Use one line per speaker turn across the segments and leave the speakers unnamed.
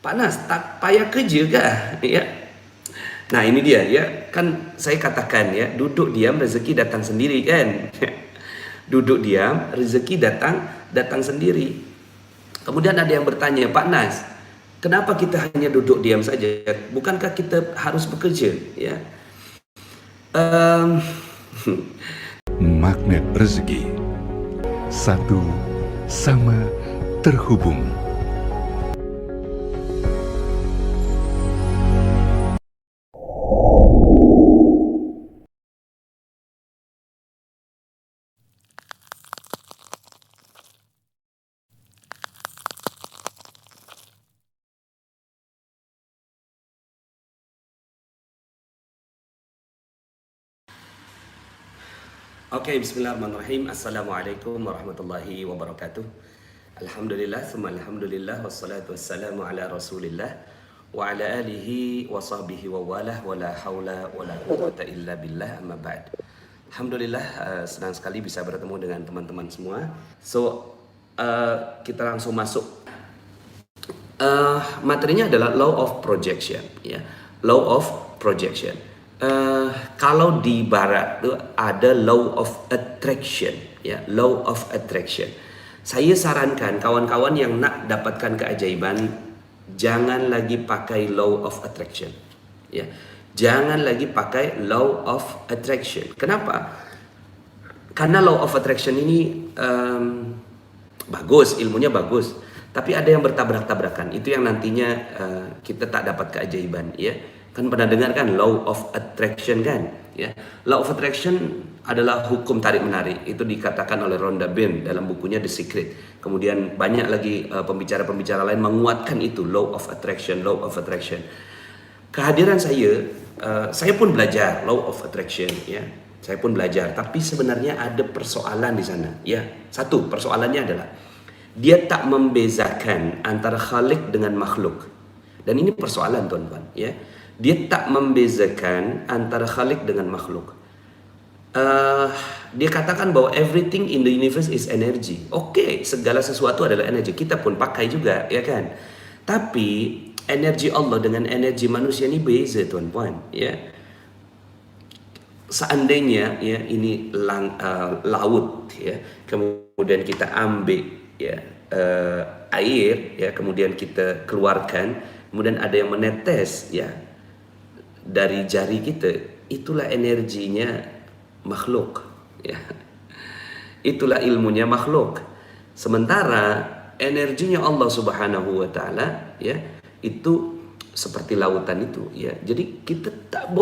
Pak Nas, tak payah kerja kah? Ya. Nah ini dia ya, kan saya katakan ya, duduk diam rezeki datang sendiri kan. Duduk diam rezeki datang sendiri. Kemudian ada yang bertanya, Pak Nas, kenapa kita hanya duduk diam saja? Bukankah kita harus bekerja? Ya.
Magnet rezeki, satu sama terhubung.
Oke, bismillahirrahmanirrahim. Assalamualaikum warahmatullahi wabarakatuh. Alhamdulillah, summa alhamdulillah, wassalatu wassalamu ala rasulillah wa ala alihi wa sahbihi wa walah wa la hawla wa la quwwata illa billah, amma ba'd. Alhamdulillah, senang sekali bisa bertemu dengan teman-teman semua. So, kita langsung masuk. Materinya adalah law of projection, ya. Law of projection. Kalau di barat tuh ada law of attraction, ya, law of attraction. Saya sarankan kawan-kawan yang nak dapatkan keajaiban, jangan lagi pakai law of attraction, ya. Jangan lagi pakai law of attraction. Kenapa? Karena law of attraction ini bagus, ilmunya bagus, tapi ada yang bertabrak-tabrakan. Itu yang nantinya kita tak dapat keajaiban, ya. Kan pernah dengar kan law of attraction kan, ya. Law of attraction adalah hukum tarik menarik. Itu dikatakan oleh Rhonda Byrne dalam bukunya The Secret. Kemudian banyak lagi pembicara-pembicara lain menguatkan itu, law of attraction, law of attraction. Kehadiran saya pun belajar law of attraction, ya. Saya pun belajar, tapi sebenarnya ada persoalan di sana, ya. Satu, persoalannya adalah dia tak membezakan antara khalik dengan makhluk. Dan ini persoalan, tuan-tuan, ya. Dia tak membezakan antara khalik dengan makhluk. Dia katakan bahwa everything in the universe is energy. Oke, segala sesuatu adalah energi. Kita pun pakai juga, ya kan? Tapi energi Allah dengan energi manusia ini beza, tuan-tuan, ya. Seandainya ya ini laut, ya, kemudian kita ambil, ya, air, ya, kemudian kita keluarkan, kemudian ada yang menetes, ya, dari jari kita, itulah energinya makhluk, ya. Itulah ilmunya makhluk. Sementara energinya Allah Subhanahu wa taala, ya, itu seperti lautan itu, ya. Jadi kita tak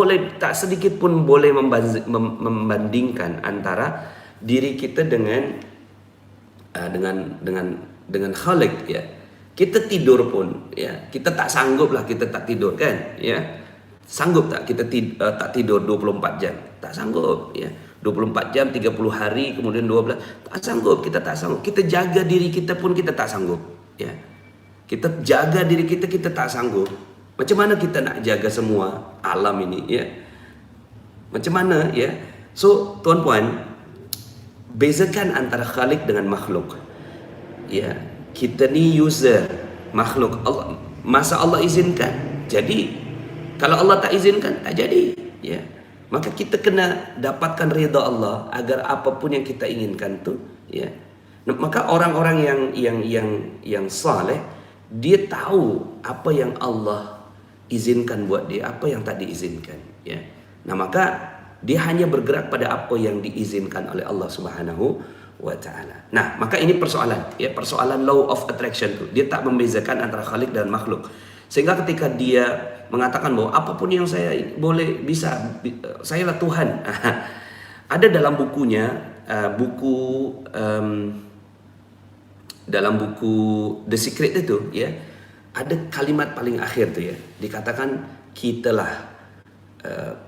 sedikit pun boleh membandingkan antara diri kita dengan Khalik, ya. Kita tidur pun, ya, kita tak sanggup lah kita tak tidur kan, ya. Sanggup tak kita tak tidur 24 jam? Tak sanggup, ya. 24 jam, 30 hari, kemudian 12, tak sanggup, kita tak sanggup. Kita jaga diri kita pun kita tak sanggup, ya. Kita jaga diri kita tak sanggup. Macam mana kita nak jaga semua alam ini, ya? Macam mana, ya? So, tuan-puan, bezakan antara khalik dengan makhluk. Ya, kita ni user, makhluk. Allah, masa Allah izinkan, jadi. Kalau Allah tak izinkan, tak jadi, ya. Maka kita kena dapatkan ridha Allah agar apapun yang kita inginkan tu, ya. Maka orang-orang yang saleh, dia tahu apa yang Allah izinkan buat dia, apa yang tak diizinkan, ya. Nah, maka dia hanya bergerak pada apa yang diizinkan oleh Allah Subhanahu wa taala. Nah, maka ini persoalan, ya, persoalan law of attraction tu. Dia tak membezakan antara khalik dan makhluk. Sehingga ketika dia mengatakan bahwa apapun yang saya boleh bisa, saya lah Tuhan. Ada dalam bukunya, dalam buku The Secret itu, ya, ada kalimat paling akhir tu, ya. Dikatakan kitalah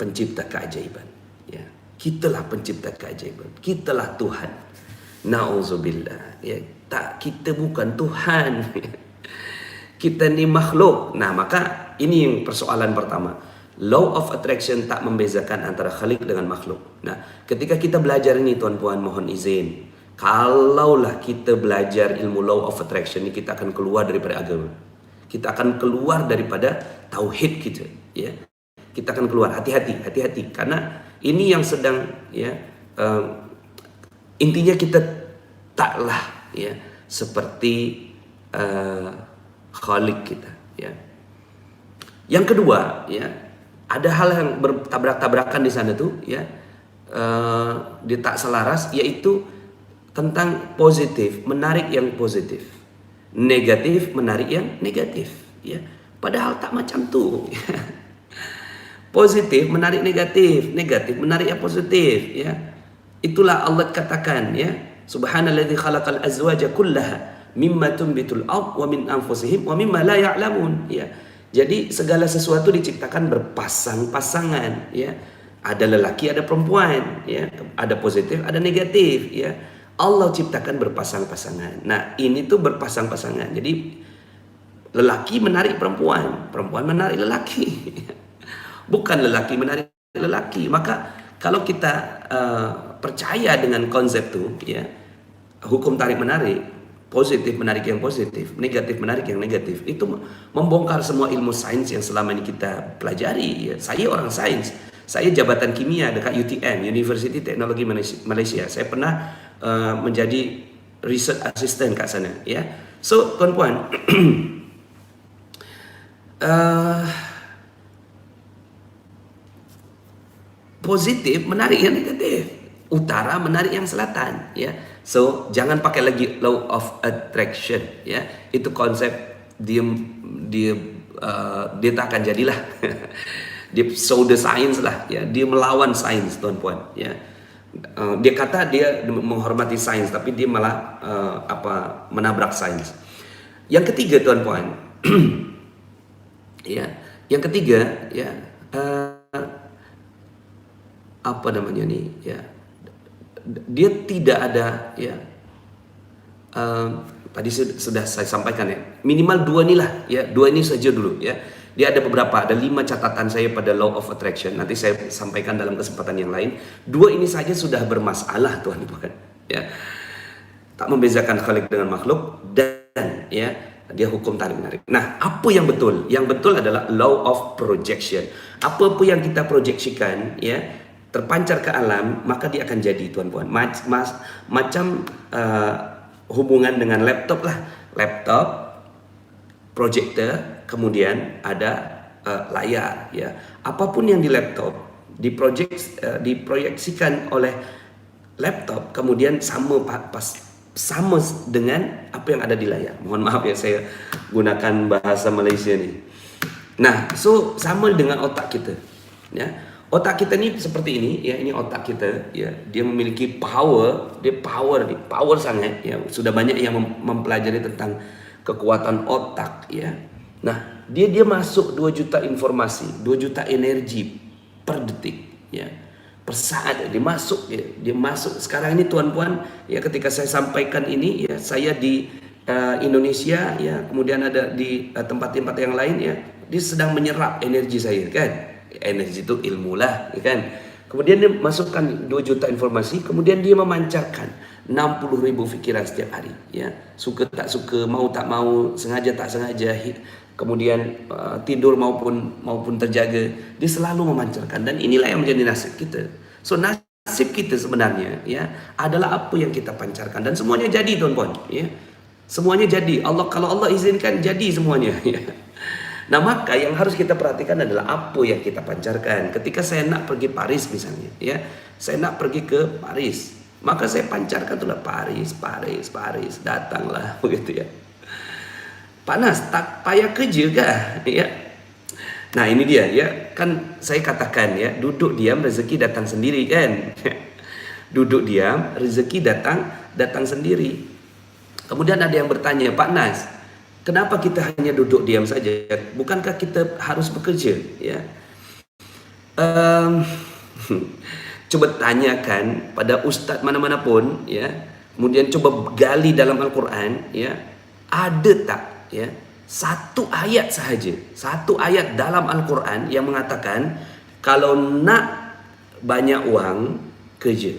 pencipta keajaiban, ya. Kitalah pencipta keajaiban. Kitalah Tuhan. Nauzubillah, ya. Tak, kita bukan Tuhan. Kita ni makhluk. Nah, maka ini yang persoalan pertama. Law of attraction tak membezakan antara khalik dengan makhluk. Nah, ketika kita belajar ini, tuan-puan, mohon izin, kalaulah kita belajar ilmu law of attraction ini, kita akan keluar daripada agama. Kita akan keluar daripada tauhid kita, ya. Kita akan keluar. Hati-hati, karena ini yang sedang, ya, intinya kita taklah, ya, seperti Khalik kita, ya. Yang kedua, ya, ada hal yang bertabrak-tabrakan di sana tuh, ya, dia tak selaras, yaitu tentang positif menarik yang positif, negatif menarik yang negatif, ya. Padahal tak macam tu. Positif menarik negatif, negatif menarik yang positif, ya. Itulah Allah katakan, ya, subhanalladzi khalaqal azwaja kullaha mimma tunbitul ard wa min anfusihim wa mimma la ya'lamun, ya. Jadi segala sesuatu diciptakan berpasang-pasangan, ya. Ada lelaki, ada perempuan, ya. Ada positif, ada negatif, ya. Allah ciptakan berpasang-pasangan. Nah, ini tuh berpasang-pasangan. Jadi lelaki menarik perempuan, perempuan menarik lelaki. Bukan lelaki menarik lelaki. Maka kalau kita percaya dengan konsep itu, ya, hukum tarik menarik, positif menarik yang positif, negatif menarik yang negatif, itu membongkar semua ilmu sains yang selama ini kita pelajari, ya. Saya orang sains, saya jabatan kimia dekat UTM, University Teknologi Malaysia. Saya pernah menjadi research assistant kat sana, ya. So tuan-puan, positif menarik yang negatif, utara menarik yang selatan, ya. So jangan pakai lagi law of attraction, ya. Itu konsep dia tak akan jadilah. Dia pseudo science lah, ya. Dia melawan sains, tuan-puan, ya. Dia kata dia menghormati sains, tapi dia malah menabrak sains. Yang ketiga, tuan-puan, ya. Yang ketiga, ya, apa namanya nih, ya. Dia tidak ada, ya, tadi sudah saya sampaikan, ya, minimal dua inilah, ya, dua ini saja dulu, ya. Dia ada beberapa, ada 5 catatan saya pada law of attraction, nanti saya sampaikan dalam kesempatan yang lain. Dua ini saja sudah bermasalah, tuan-tuan, ya. Tak membezakan Khalik dengan makhluk, dan, ya, dia hukum tarik menarik. Nah, apa yang betul? Yang betul adalah law of projection. Apa-apa yang kita proyeksikan, ya, terpancar ke alam, maka dia akan jadi, tuan-puan. Macam hubungan dengan laptop lah. Laptop, projector, kemudian ada layar, ya. Apapun yang di laptop diproyeksikan oleh laptop, kemudian sama dengan apa yang ada di layar. Mohon maaf, ya, saya gunakan bahasa Malaysia ni. Nah, so sama dengan otak kita, ya. Otak kita ni seperti ini, ya. Ini otak kita, ya. Dia memiliki power, power sangat, ya. Sudah banyak yang mempelajari tentang kekuatan otak, ya. Nah, dia masuk 2 juta informasi, 2 juta energi per detik, ya. Per saat dia masuk, ya. Dia masuk sekarang ini, tuan-puan, ya, ketika saya sampaikan ini, ya, saya di Indonesia, ya, kemudian ada di tempat-tempat yang lain, ya. Dia sedang menyerap energi saya, kan? Energi itu ilmu lah, ya kan? Kemudian dia masukkan 2 juta informasi, kemudian dia memancarkan 60.000 fikiran setiap hari, ya. Suka tak suka, mau tak mau, sengaja tak sengaja, kemudian tidur maupun terjaga, dia selalu memancarkan, dan inilah yang menjadi nasib kita. So nasib kita sebenarnya, ya, adalah apa yang kita pancarkan, dan semuanya jadi, tuan-puan, ya. Semuanya jadi. Kalau Allah izinkan, jadi semuanya, ya. Nah, maka yang harus kita perhatikan adalah apa yang kita pancarkan. Ketika saya nak pergi Paris misalnya, ya, saya nak pergi ke Paris, maka saya pancarkan itulah Paris, datanglah, begitu, ya. Panas, tak payah kerja kah, ya. Nah, ini dia, ya, kan saya katakan, ya, duduk diam rezeki datang sendiri, kan. Duduk diam rezeki datang sendiri. Kemudian ada yang bertanya, Pak Nas, kenapa kita hanya duduk diam saja? Bukankah kita harus bekerja? Ya. Coba tanyakan pada ustaz mana-mana pun, ya. Kemudian coba gali dalam Al-Quran, ya. Ada tak, ya, satu ayat sahaja, satu ayat dalam Al-Quran yang mengatakan kalau nak banyak uang, kerja.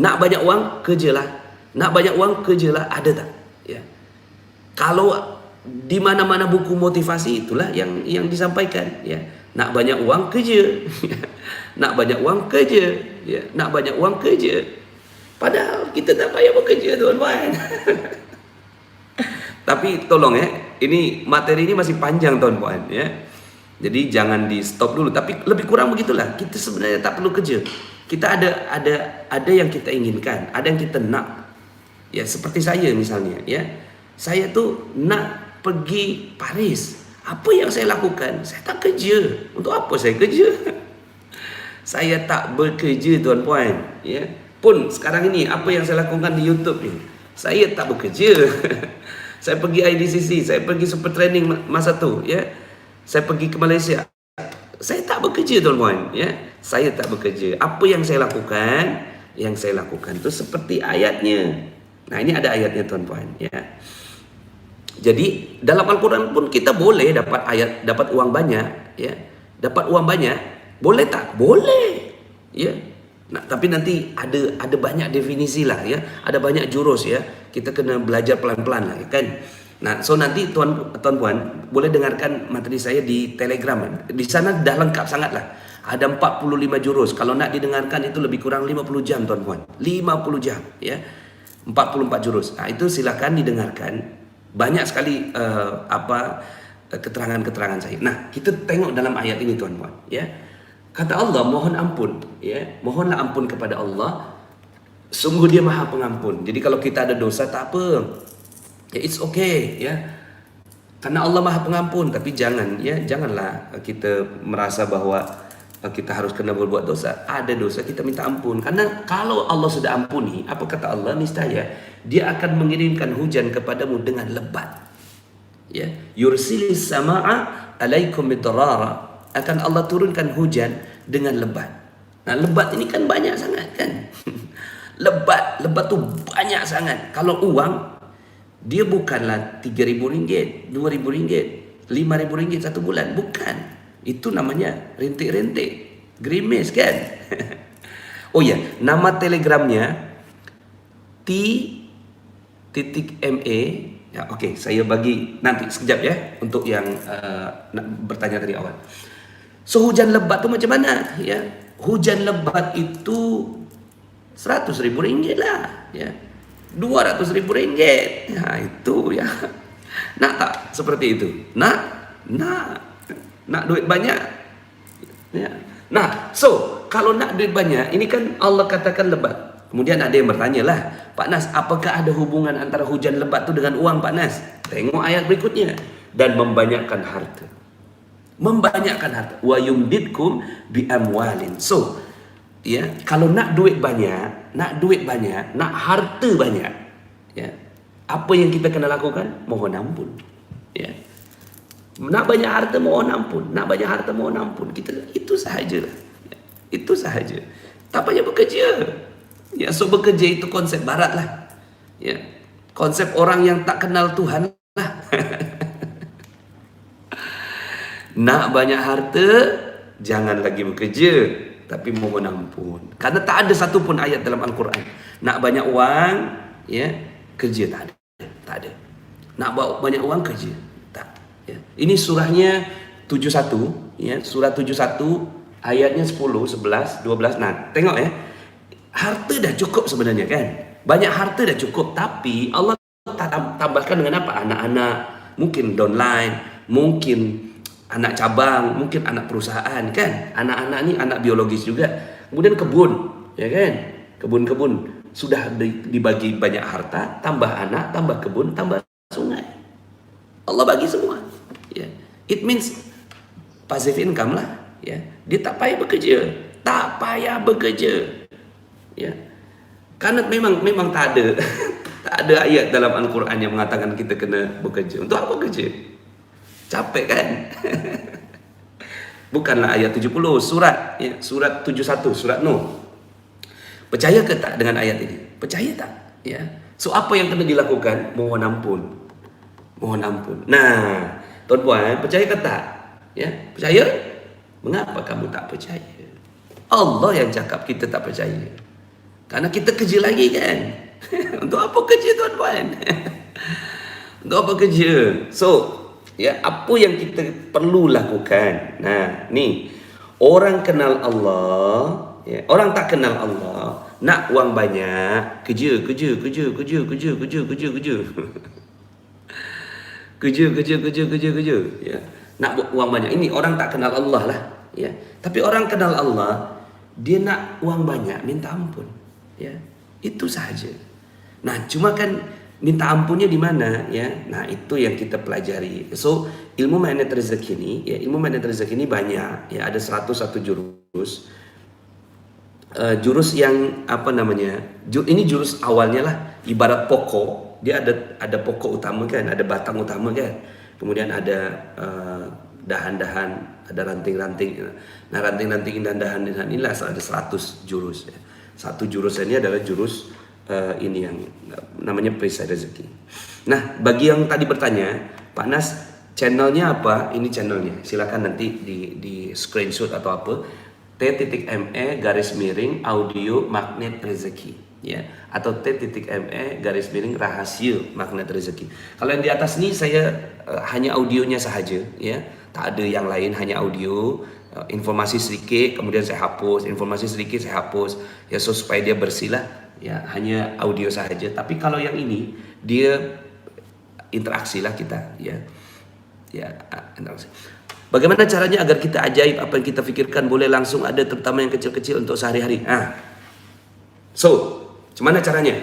Nak banyak uang, kerjalah. Nak banyak uang, kerjalah. Ada tak? Ya. Kalau di mana-mana buku motivasi itulah yang disampaikan, ya. Nak banyak uang kerja. Nak banyak uang kerja, ya. Nak banyak uang kerja. Padahal kita tak payah bekerja, tuan-tuan. Tapi tolong ya, ini materi ini masih panjang, tuan-tuan, ya. Jadi jangan di stop dulu, tapi lebih kurang begitulah. Kita sebenarnya tak perlu kerja. Kita ada yang kita inginkan, ada yang kita nak. Ya, seperti saya misalnya, ya. Saya tuh nak pergi Paris. Apa yang saya lakukan? Saya tak kerja. Untuk apa saya kerja? Saya tak bekerja, tuan-puan, ya. Pun sekarang ini apa yang saya lakukan di YouTube ni, saya tak bekerja. Saya pergi IDCC, saya pergi super training masa tu, ya. Saya pergi ke Malaysia. Saya tak bekerja, tuan-puan, ya. Saya tak bekerja. Apa yang saya lakukan? Yang saya lakukan tu seperti ayatnya. Nah, ini ada ayatnya, tuan-puan, ya. Jadi dalam Al-Quran pun kita boleh dapat uang banyak, ya. Dapat uang banyak, boleh tak? Boleh, ya. Nah, tapi nanti ada banyak definisi lah, ya. Ada banyak jurus, ya. Kita kena belajar pelan-pelan lah, kan. Nah, so nanti tuan-puan boleh dengarkan materi saya di Telegram. Di sana dah lengkap sangat lah. Ada 45 jurus. Kalau nak didengarkan itu lebih kurang 50 jam, tuan-puan. 50 jam, ya. 44 jurus. Nah, itu silakan didengarkan. Banyak sekali keterangan-keterangan saya. Nah, kita tengok dalam ayat ini, tuan-puan, ya. Kata Allah, mohon ampun, ya. Mohonlah ampun kepada Allah. Sungguh Dia Maha Pengampun. Jadi kalau kita ada dosa tak apa. Ya, it's okay, ya. Karena Allah Maha Pengampun, tapi janganlah kita merasa bahwa kita harus kena berbuat dosa. Ada dosa kita minta ampun. Karena kalau Allah sudah ampuni, apa kata Allah? Niscaya Dia akan mengirimkan hujan kepadamu dengan lebat. Ya, yursilis samaa alaikum midrara. Akan Allah turunkan hujan dengan lebat. Nah, lebat ini kan banyak sangat, kan? Lebat tu banyak sangat. Kalau uang, dia bukanlah RM3.000, RM2.000, RM5.000 satu bulan. Bukan. Itu namanya rintik-rintik. Gerimis, kan? Oh ya, nama telegramnya T.MA. Ya, okey, saya bagi nanti sekejap, ya, untuk yang nak bertanya tadi awal. So, hujan lebat tu macam mana? Ya, hujan lebat itu RM100.000 lah, ya. RM200.000. Nah, itu, ya. Nak tak seperti itu? Nak duit banyak, ya. Nah, so kalau nak duit banyak, ini kan Allah katakan lebat. Kemudian ada yang bertanya lah, Pak Nas, apakah ada hubungan antara hujan lebat tu dengan uang, Pak Nas? Tengok ayat berikutnya. Dan membanyakkan harta. Membanyakkan harta. Wa yumdidkum bi amwalin. So, ya, kalau nak duit banyak, nak harta banyak, ya, apa yang kita kena lakukan? Mohon ampun, ya. Nak banyak harta, mohon ampun. Nak banyak harta, mohon ampun. Kita itu sahajalah, ya. Itu sahaja. Tak payah bekerja. Ya, so bekerja itu konsep barat lah, ya. Konsep orang yang tak kenal Tuhan lah. Nak banyak harta, jangan lagi bekerja, tapi mohon ampun. Karena tak ada satu pun ayat dalam Al-Quran. Nak banyak uang, ya, kerja tak ada. Nak banyak uang, kerja tak. Ya. Ini surahnya 71, ya, surah 71 ayatnya 10, 11, 12. Nah, tengok, ya. Harta dah cukup sebenarnya, kan? Banyak harta dah cukup, tapi Allah tambahkan dengan apa? Anak-anak, mungkin downline, mungkin anak cabang, mungkin anak perusahaan, kan? Anak-anak ni anak biologis juga. Kemudian kebun, ya kan? Kebun-kebun sudah dibagi banyak harta, tambah anak, tambah kebun, tambah sungai. Allah bagi semua, ya. It means passive income lah, ya. Dia tak payah bekerja, ya. Karena memang tak ada tak ada ayat dalam Al-Quran yang mengatakan kita kena bekerja. Untuk apa kerja? Capek, kan? Bukanlah ayat 70 surat, ya, surat 71, surat Nuh. Percaya ke tak dengan ayat ini? Percaya tak? Ya. So apa yang kena dilakukan? Mohon ampun. Nah, tuan-puan, percaya ke tak? Ya, percaya? Mengapa kamu tak percaya? Allah yang cakap kita tak percaya. Karena kita kerja lagi, kan? Untuk apa kerja, tuan-puan? Kau bekerja. So, ya, apa yang kita perlu lakukan? Nah, ni orang kenal Allah, ya, orang tak kenal Allah, nak wang banyak, kerja. kerja. Ya. Nak buat wang banyak. Ini orang tak kenal Allah lah. Ya. Tapi orang kenal Allah, dia nak wang banyak, minta ampun. Ya. Itu sahaja. Nah, cuma kan minta ampunnya di mana, ya? Nah, itu yang kita pelajari. So, ilmu magnet rezeki ini, ya, ilmu magnet rezeki ini banyak, ya, ada 101 jurus. Jurus yang apa namanya? Ini jurus awalnya lah, ibarat pokok. Dia ada pokok utama kan, ada batang utama kan. Kemudian ada dahan-dahan, ada ranting-ranting. Nah, ranting-ranting dan dahan-dahan inilah ada 100 jurus. Ya. Satu jurus ini adalah jurus ini yang namanya perisai rezeki. Nah, bagi yang tadi bertanya, Pak Nas, channelnya apa? Ini channelnya. Silakan nanti di screenshot atau apa. T.me garis miring audio magnet rezeki, ya, atau T.me garis miring rahasia magnet rezeki. Kalau yang di atas ini saya hanya audionya sahaja, ya, tak ada yang lain, hanya audio. Informasi sedikit, kemudian saya hapus, informasi sedikit saya hapus, ya, so supaya dia bersih lah, ya, hanya audio sahaja. Tapi kalau yang ini dia interaksi lah kita, ya, interaksi. Bagaimana caranya agar kita ajaib apa yang kita fikirkan boleh langsung ada, terutama yang kecil-kecil untuk sehari-hari? So, gimana caranya?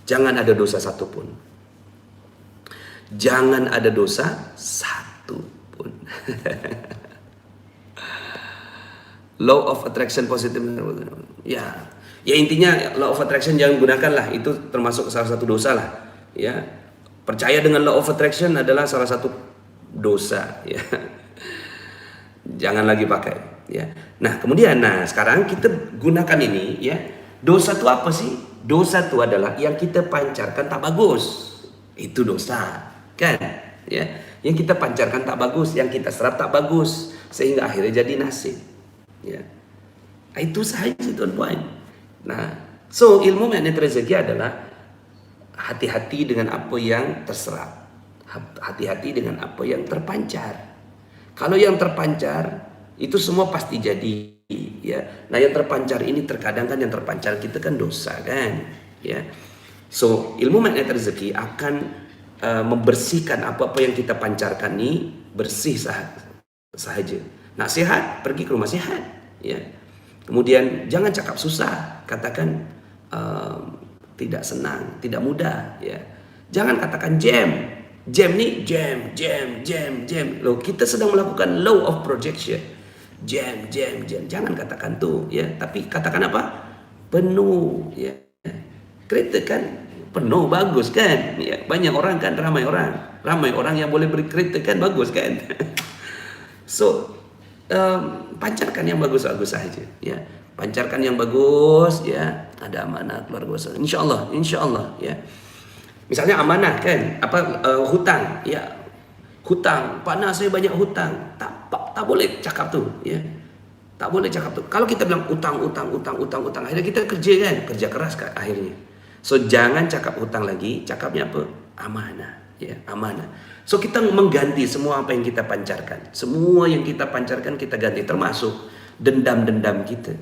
Jangan ada dosa satupun. Jangan ada dosa satupun. Law of attraction positive. Ya intinya law of attraction jangan gunakanlah, itu termasuk salah satu dosa lah. Ya, percaya dengan law of attraction adalah salah satu dosa. Ya, jangan lagi pakai. Ya, nah kemudian, sekarang kita gunakan ini. Ya, dosa itu apa sih? Dosa itu adalah yang kita pancarkan tak bagus. Itu dosa, kan? Ya, yang kita pancarkan tak bagus, yang kita serap tak bagus, sehingga akhirnya jadi nasib. Ya, itu sahaja tuan-tuan. Nah, so ilmu magnet rezeki adalah hati-hati dengan apa yang terserap, hati-hati dengan apa yang terpancar. Kalau yang terpancar itu semua pasti jadi, ya. Nah, yang terpancar ini terkadang kan yang terpancar kita kan dosa kan, ya. So ilmu magnet rezeki akan membersihkan apa-apa yang kita pancarkan ini, bersih sahaja. Nak sehat, pergi ke rumah sehat, ya. Kemudian jangan cakap susah, katakan tidak senang, tidak mudah, ya. Jangan katakan jam ni jam. Loh, kita sedang melakukan law of projection. Jam. Jangan katakan tu, ya. Tapi katakan apa? Penuh, ya. Kereta kan penuh, bagus kan? Ya, banyak orang kan, ramai orang yang boleh beri kereta kan, bagus kan? So pancarkan yang bagus-bagus saja, ya. Pancarkan yang bagus, ya. Ada amanah keluarga, insyaallah, ya. Misalnya amanah kan, hutang, ya. Hutang, Pak Nas saya banyak hutang. Tak boleh cakap tu, ya. Tak boleh cakap tu. Kalau kita bilang utang, akhirnya kita kerja keras kan akhirnya. So jangan cakap hutang lagi, cakapnya apa? Amanah, ya, amanah. So kita mengganti semua apa yang kita pancarkan. Semua yang kita pancarkan kita ganti, termasuk dendam-dendam kita.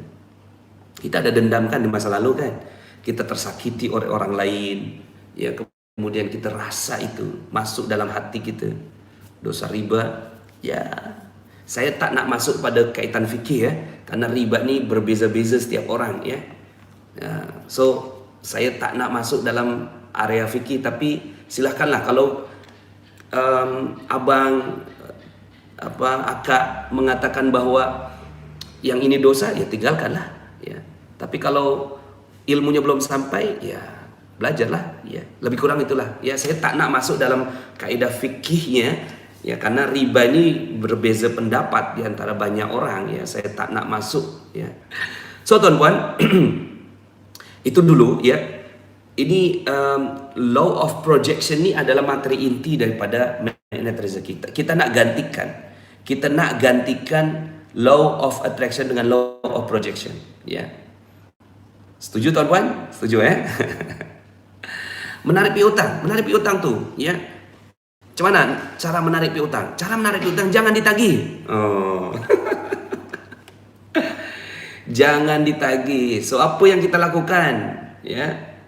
Kita ada dendam kan di masa lalu kan. Kita tersakiti oleh orang lain, ya, kemudian kita rasa itu masuk dalam hati kita. Dosa riba, ya. Saya tak nak masuk pada kaitan fikih, ya, karena riba ni berbeza-beza setiap orang, ya. So saya tak nak masuk dalam area fikih, tapi silahkanlah kalau abang akak mengatakan bahwa yang ini dosa, ya tinggalkanlah, ya. Tapi kalau ilmunya belum sampai, ya belajarlah, ya. Lebih kurang itulah, ya. Saya tak nak masuk dalam kaidah fikihnya, ya, karena riba ini berbeza pendapat di antara banyak orang, ya. Saya tak nak masuk, ya. So tuan-tuan, itu dulu, ya. Ini law of projection ni adalah materi inti daripada magnet rezeki. Kita nak gantikan law of attraction dengan law of projection, ya. Setuju tuan-tuan? Setuju, ya? Menarik piutang tu, ya. Cuman cara menarik piutang? Cara menarik piutang jangan ditagih. Oh. Jangan ditagih. So apa yang kita lakukan? Ya.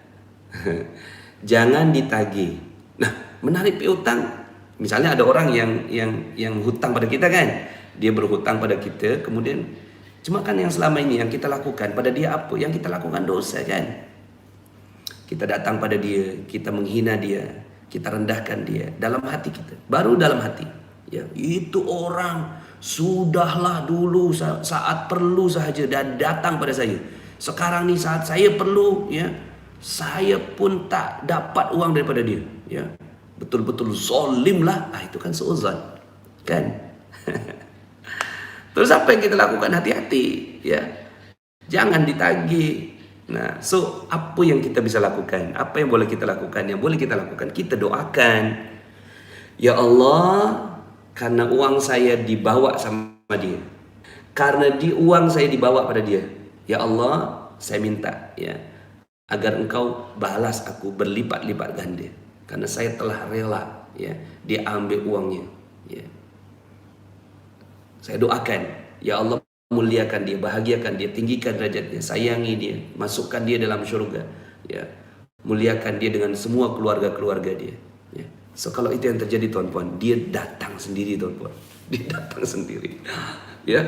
Jangan ditagih. Nah, menarik piutang, misalnya ada orang yang hutang pada kita kan? Dia berhutang pada kita, kemudian cuma kan yang selama ini yang kita lakukan pada dia apa? Yang kita lakukan dosa kan? Kita datang pada dia, kita menghina dia, kita rendahkan dia dalam hati kita, baru dalam hati. Ya, itu orang sudahlah dulu saat perlu saja dan datang pada saya. Sekarang ni saat saya perlu, ya, saya pun tak dapat uang daripada dia. Ya, betul-betul zalim lah. Itu kan seuzon, kan? Terus apa yang kita lakukan? Hati-hati, ya. Jangan ditagih. Nah, so apa yang kita bisa lakukan? Apa yang boleh kita lakukan? Yang boleh kita lakukan, kita doakan. Ya Allah, karena uang saya dibawa sama dia. Karena uang saya dibawa pada dia. Ya Allah, saya minta, ya, agar engkau balas aku berlipat-lipat ganda. Karena saya telah rela, ya, dia ambil uangnya, ya. Saya doakan, ya Allah, muliakan dia, bahagiakan dia, tinggikan derajatnya, sayangi dia, masukkan dia dalam syurga, ya. Muliakan dia dengan semua keluarga-keluarga dia, ya. So kalau itu yang terjadi tuan-puan, dia datang sendiri tuan-puan. Dia datang sendiri, ya.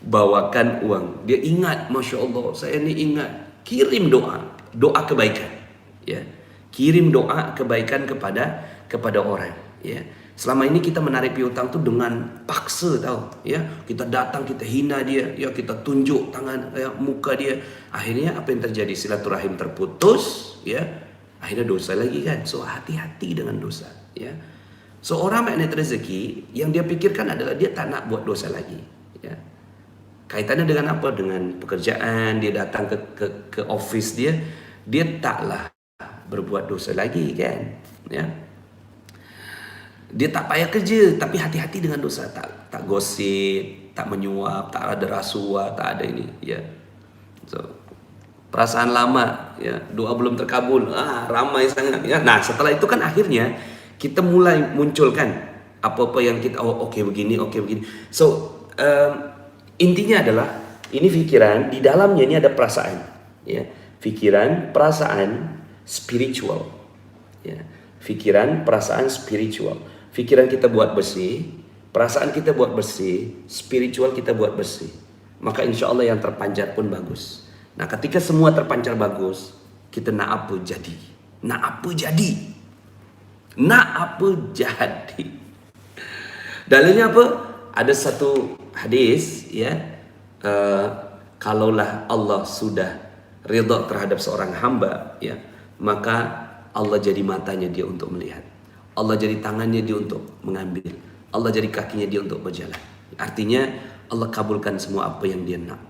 Bawakan uang. Dia ingat, Masya Allah, saya ini ingat. Kirim doa kebaikan, ya. Kirim doa kebaikan kepada orang, ya. Selama ini kita menarik piutang tuh dengan paksa, tahu, ya. Kita datang, kita hina dia, ya, kita tunjuk tangan, ya, muka dia. Akhirnya apa yang terjadi? Silaturahim terputus, ya. Akhirnya dosa lagi kan. So hati-hati dengan dosa, ya. So orang magnet rezeki yang dia pikirkan adalah dia tak nak buat dosa lagi, ya. Kaitannya dengan apa? Dengan pekerjaan. Dia datang ke office dia taklah berbuat dosa lagi kan, ya. Dia tak payah kerja, tapi hati-hati dengan dosa. Tak gosip, tak menyuap, tak ada rasuah, tak ada ini, ya. So, perasaan lama, ya, doa belum terkabul, ramai sangat, ya. Nah, setelah itu kan akhirnya kita mulai munculkan apa-apa yang kita, oke begini. So, intinya adalah ini pikiran, di dalamnya ini ada perasaan, ya. Pikiran, perasaan, spiritual, ya. Pikiran, perasaan, spiritual. Pikiran kita buat bersih, perasaan kita buat bersih, spiritual kita buat bersih. Maka insya Allah yang terpancar pun bagus. Nah, ketika semua terpancar bagus, kita nak apa jadi. Dalilnya apa? Ada satu hadis, ya. Kalaulah Allah sudah ridha terhadap seorang hamba, ya, maka Allah jadi matanya dia untuk melihat. Allah jadi tangannya dia untuk mengambil. Allah jadi kakinya dia untuk berjalan. Artinya Allah kabulkan semua apa yang dia nak.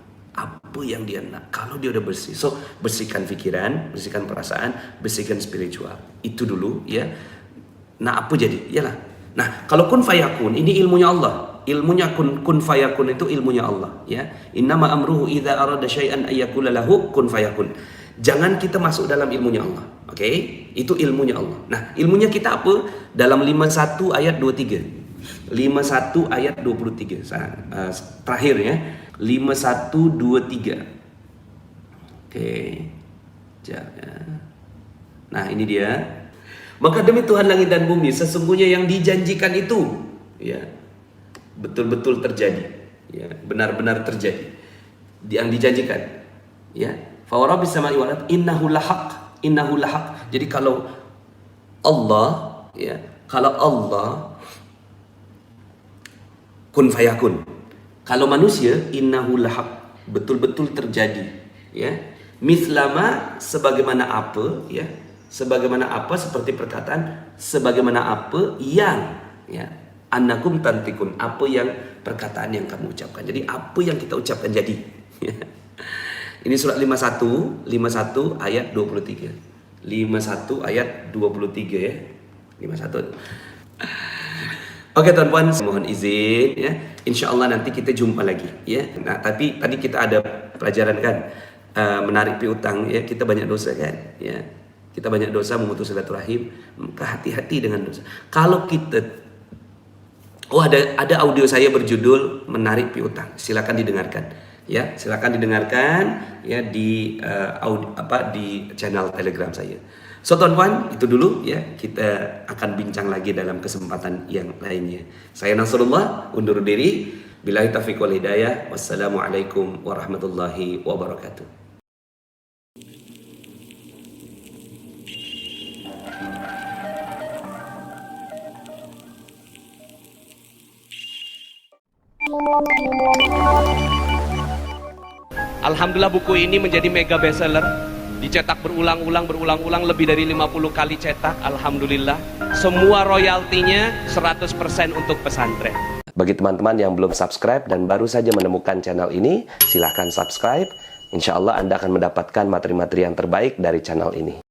Kalau dia udah bersih. So, bersihkan pikiran, bersihkan perasaan, bersihkan spiritual. Itu dulu, ya. Nah, apa jadi? Iyalah. Nah, kalau kun fayakun, ini ilmunya Allah. Ilmunya kun fayakun itu ilmunya Allah, ya. Innama amruhu idza arada syai'an ayyakula lahu kun fayakun. Jangan kita masuk dalam ilmunya Allah. Oke? Itu ilmunya Allah. Nah, ilmunya kita apa? Dalam 51 ayat 23. 51 ayat 23. Terakhir, ya. 51 23. Oke. Nah, ini dia. Maka demi Tuhan langit dan bumi, sesungguhnya yang dijanjikan itu, ya, betul-betul terjadi, ya, benar-benar terjadi. Yang dijanjikan, ya. Fa rabbis samai wal ardh innahu lahaq. Jadi kalau Allah, ya, kalau Allah kun fayakun. Kalau manusia innahu lahaq, betul-betul terjadi, ya. Mislama, sebagaimana apa, ya. Sebagaimana apa, seperti perkataan sebagaimana apa yang, ya, annakum tantikun, apa yang perkataan yang kamu ucapkan. Jadi apa yang kita ucapkan jadi. Ini surat 51 ayat 23. 51 ayat 23, ya. 51. Oke tuan-puan, mohon izin, ya. Insyaallah nanti kita jumpa lagi, ya. Nah, tapi tadi kita ada pelajaran kan, menarik piutang, ya, kita banyak dosa kan, ya. kita banyak dosa, memutus silaturahim, maka hati-hati dengan dosa. Kalau kita ada audio saya berjudul Menarik Piutang. Silakan didengarkan. Ya, silakan didengarkan ya di di channel Telegram saya. So tuan-tuan, itu dulu ya. Kita akan bincang lagi dalam kesempatan yang lainnya. Saya Nasrullah undur diri. Billahi taufiq wal hidayah. Wassalamualaikum warahmatullahi wabarakatuh.
Alhamdulillah buku ini menjadi mega bestseller, dicetak berulang-ulang lebih dari 50 kali cetak. Alhamdulillah, semua royaltinya 100% untuk pesantren.
Bagi teman-teman yang belum subscribe dan baru saja menemukan channel ini, silahkan subscribe. Insya Allah Anda akan mendapatkan materi-materi yang terbaik dari channel ini.